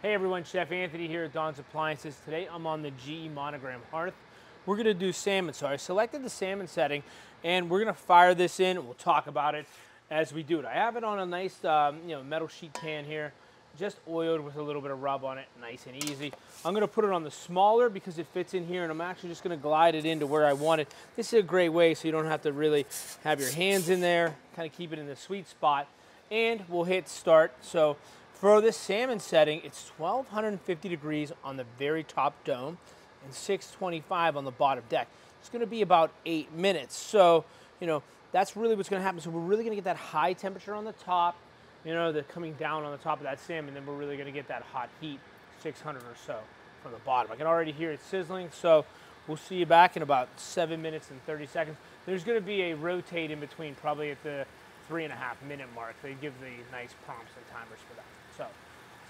Hey everyone, Chef Anthony here at Dawn's Appliances. Today I'm on the GE Monogram Hearth. We're gonna do salmon. So I selected the salmon setting and we're gonna fire this in and we'll talk about it as we do it. I have it on a nice metal sheet pan here, just oiled with a little bit of rub on it, nice and easy. I'm gonna put it on the smaller because it fits in here and I'm actually just gonna glide it into where I want it. This is a great way so you don't have to really have your hands in there, kind of keep it in the sweet spot. And we'll hit start. So for this salmon setting, it's 1250 degrees on the very top dome and 625 on the bottom deck. It's gonna be about 8 minutes. So, that's really what's gonna happen. So we're really gonna get that high temperature on the top, the coming down on the top of that salmon, then we're really gonna get that hot heat, 600 or so from the bottom. I can already hear it sizzling, so we'll see you back in about 7 minutes and 30 seconds. There's gonna be a rotate in between, probably at the 3.5-minute mark. They give the nice prompts and timers for that. So,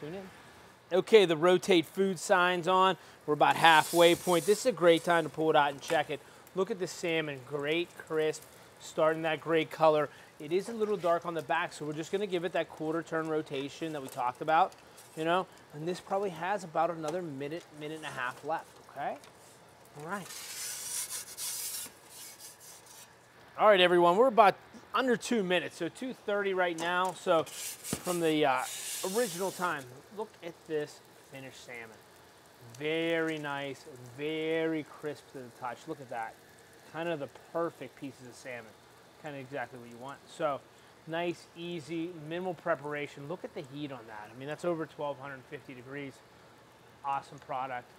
tune in. Okay, the rotate food sign's on. We're about halfway point. This is a great time to pull it out and check it. Look at the salmon, great crisp, starting that great color. It is a little dark on the back, so we're just gonna give it that quarter turn rotation that we talked about, and this probably has about another minute, minute and a half left, okay? All right. All right, everyone, we're about under 2 minutes, so 2:30 right now. So from the original time, look at this finished salmon. Very nice, very crisp to the touch. Look at that. Kind of the perfect pieces of salmon. Kind of exactly what you want. So nice, easy, minimal preparation. Look at the heat on that. I mean, that's over 1250 degrees. Awesome product.